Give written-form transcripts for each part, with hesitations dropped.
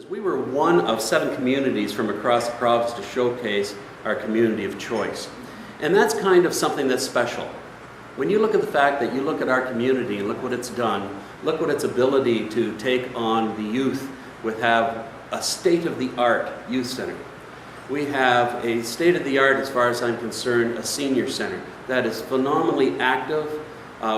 We were one of 7 communities from across the province to showcase our community of choice. And that's kind of something that's special. When you look at the fact that you look at our community and look what it's done, look what its ability to take on the youth with have a state-of-the-art youth center. We have a state-of-the-art, as far as I'm concerned, a senior center that is phenomenally active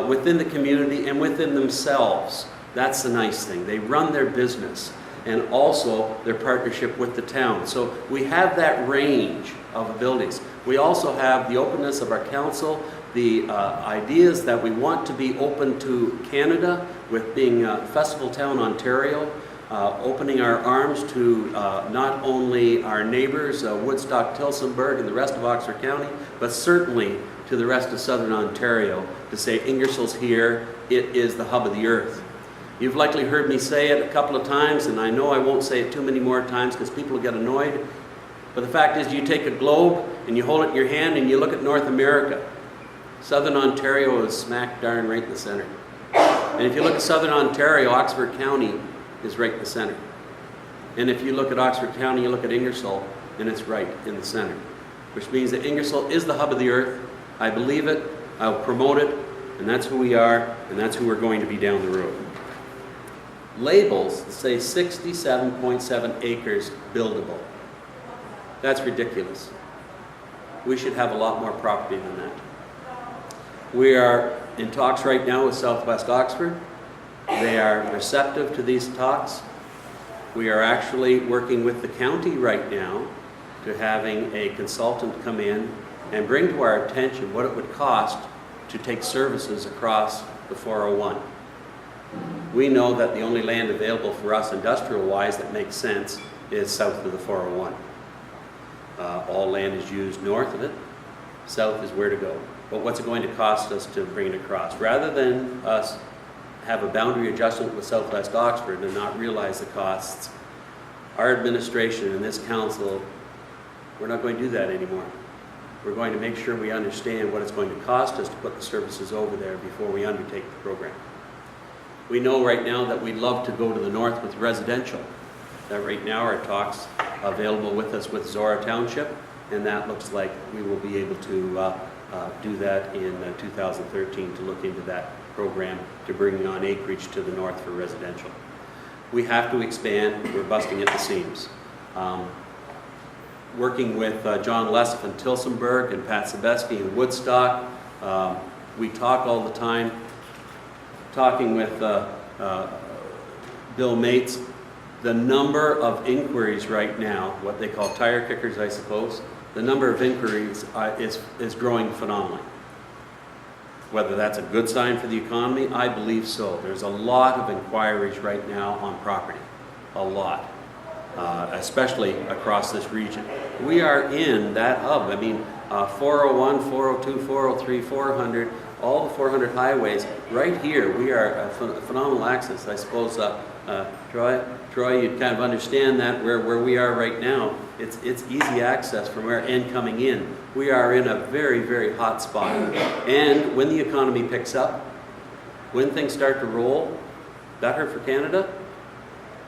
within the community and within themselves. That's the nice thing. They run their business and also their partnership with the town. So we have that range of abilities. We also have the openness of our council, the ideas that we want to be open to Canada with being Festival Town, Ontario, opening our arms to not only our neighbors, Woodstock, Tillsonburg, and the rest of Oxford County, but certainly to the rest of Southern Ontario to say Ingersoll's here, it is the hub of the earth. You've likely heard me say it a couple of times, and I know I won't say it too many more times because people will get annoyed. But the fact is, you take a globe and you hold it in your hand and you look at North America. Southern Ontario is smack darn right in the center. And if you look at Southern Ontario, Oxford County is right in the center. And if you look at Oxford County, you look at Ingersoll, and it's right in the center. Which means that Ingersoll is the hub of the earth. I believe it, I'll promote it, and that's who we are, and that's who we're going to be down the road. Labels say 67.7 acres buildable. That's ridiculous. We should have a lot more property than that. We are in talks right now with Southwest Oxford. They are receptive to these talks. We are actually working with the county right now to having a consultant come in and bring to our attention what it would cost to take services across the 401. We know that the only land available for us industrial-wise that makes sense is south of the 401. All land is used north of it. South is where to go. But what's it going to cost us to bring it across? Rather than us have a boundary adjustment with Southwest Oxford and not realize the costs, our administration and this council, we're not going to do that anymore. We're going to make sure we understand what it's going to cost us to put the services over there before we undertake the program. We know right now that we'd love to go to the north with residential. That right now our talks available with us with Zora Township, and that looks like we will be able to do that in 2013 to look into that program to bring on acreage to the north for residential. We have to expand. We're busting at the seams. Working with John Lessif in Tillsonburg and Pat Sebeski in Woodstock, we talk all the time. Talking with Bill Mates, the number of inquiries right now, what they call tire kickers, I suppose, the number of inquiries is growing phenomenally. Whether that's a good sign for the economy, I believe so. There's a lot of inquiries right now on property, a lot, especially across this region. We are in that hub. I mean, 401, 402, 403, 400, all the 400 highways, right here, we are a phenomenal access. I suppose, Troy, you'd kind of understand that where we are right now, it's easy access from where and coming in. We are in a very, very hot spot. And when the economy picks up, when things start to roll, better for Canada,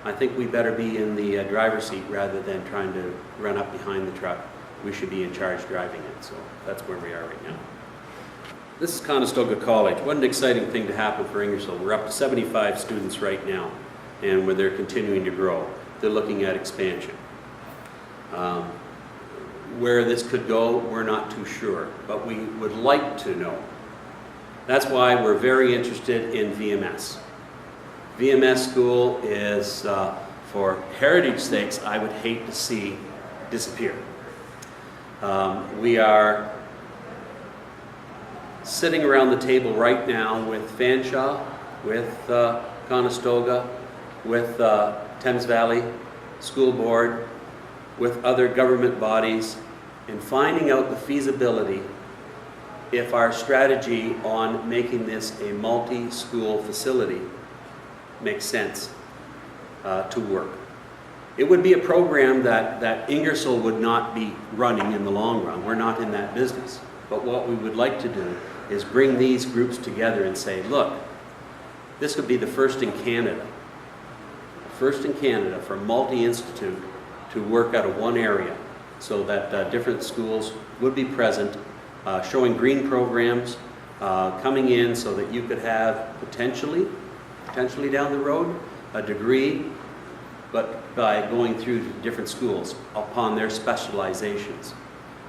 I think we better be in the driver's seat rather than trying to run up behind the truck. We should be in charge driving it, so that's where we are right now. This is Conestoga College. What an exciting thing to happen for Ingersoll. We're up to 75 students right now, and where they're continuing to grow. They're looking at expansion. Where this could go, we're not too sure, but we would like to know. That's why we're very interested in VMS. VMS school is, for heritage sakes, I would hate to see disappear. We are sitting around the table right now with Fanshawe, with Conestoga, with Thames Valley School Board, with other government bodies, and finding out the feasibility if our strategy on making this a multi-school facility makes sense to work. It would be a program that Ingersoll would not be running in the long run. We're not in that business. But what we would like to do is bring these groups together and say, look, this could be the first in Canada first in Canada for multi-institute to work out of one area so that different schools would be present, showing green programs, coming in so that you could have potentially down the road, a degree, but by going through different schools upon their specializations.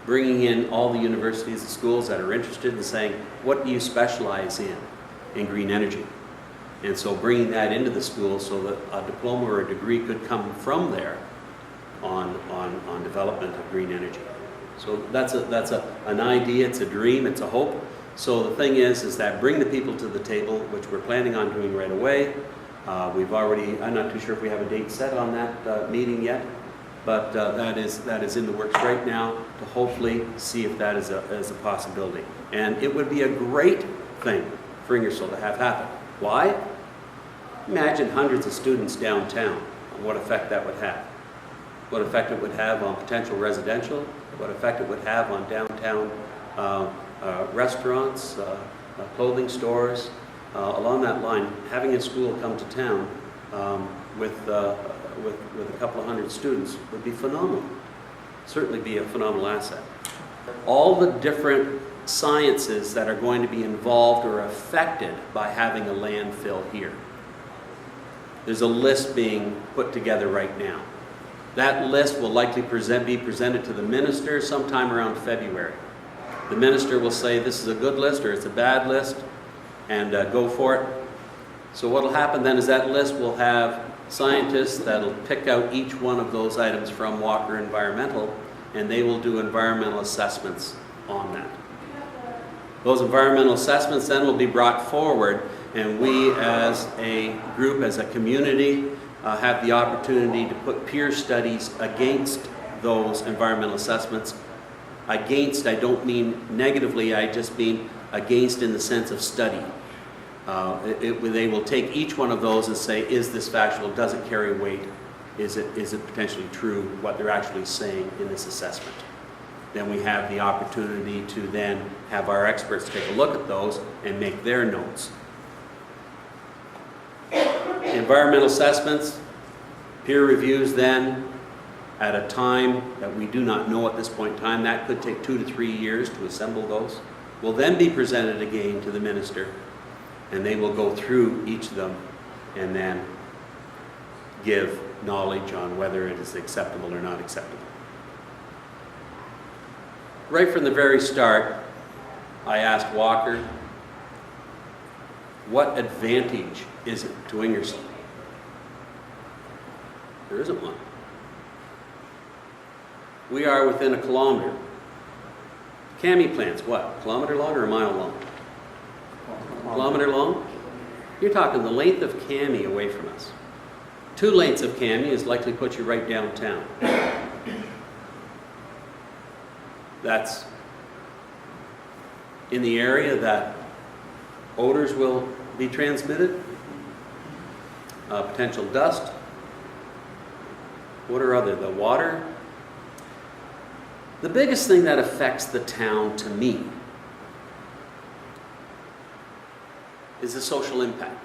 Bringing in all the universities and schools that are interested in saying, what do you specialize in green energy? And so bringing that into the school so that a diploma or a degree could come from there on development of green energy. So that's an idea, it's a dream, it's a hope. So the thing is that bring the people to the table, which we're planning on doing right away. We've already, I'm not too sure if we have a date set on that meeting yet, but that is in the works right now to hopefully see if that is a possibility. And it would be a great thing for Ingersoll to have happen. Why? Imagine hundreds of students downtown and what effect that would have. What effect it would have on potential residential, what effect it would have on downtown restaurants, clothing stores, along that line. Having a school come to town with a couple of hundred students would be phenomenal. Certainly be a phenomenal asset. All the different sciences that are going to be involved or affected by having a landfill here. There's a list being put together right now. That list will likely be presented to the minister sometime around February. The minister will say this is a good list or it's a bad list, and go for it. So what will happen then is that list will have scientists that will pick out each one of those items from Walker Environmental, and they will do environmental assessments on that. Those environmental assessments then will be brought forward, and we as a group, as a community, have the opportunity to put peer studies against those environmental assessments. Against, I don't mean negatively, I just mean against in the sense of study. They will take each one of those and say, is this factual, does it carry weight, is it potentially true what they're actually saying in this assessment. Then we have the opportunity to then have our experts take a look at those and make their notes. Environmental assessments, peer reviews then, at a time that we do not know at this point in time, that could take 2 to 3 years to assemble those, will then be presented again to the minister, and they will go through each of them and then give knowledge on whether it is acceptable or not acceptable. Right from the very start, I asked Walker, what advantage is it to Ingersoll? There isn't one. We are within a kilometer. Cami plant's what? A kilometer long or a mile long? Kilometer long? You're talking the length of Cami away from us. 2 lengths of Cami is likely to put you right downtown. That's in the area that odors will be transmitted, potential dust. What are other? The water. The biggest thing that affects the town to me is the social impact.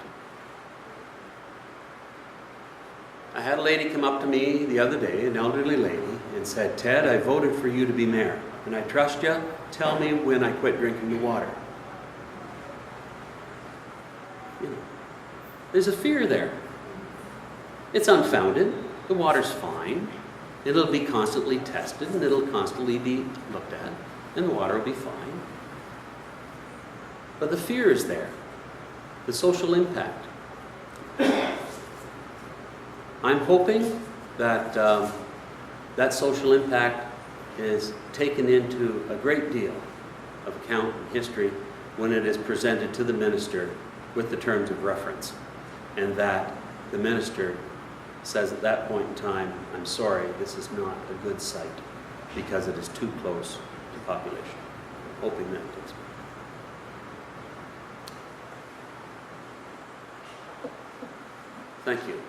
I had a lady come up to me the other day, an elderly lady, and said, Ted, I voted for you to be mayor, and I trust you. Tell me when I quit drinking the water. You know, there's a fear there. It's unfounded. The water's fine. It'll be constantly tested, and it'll constantly be looked at, and the water will be fine. But the fear is there, the social impact. I'm hoping that that social impact is taken into a great deal of account in history when it is presented to the minister with the terms of reference, and that the minister says at that point in time, I'm sorry, this is not a good site because it is too close to population. I'm hoping that takes place. Thank you.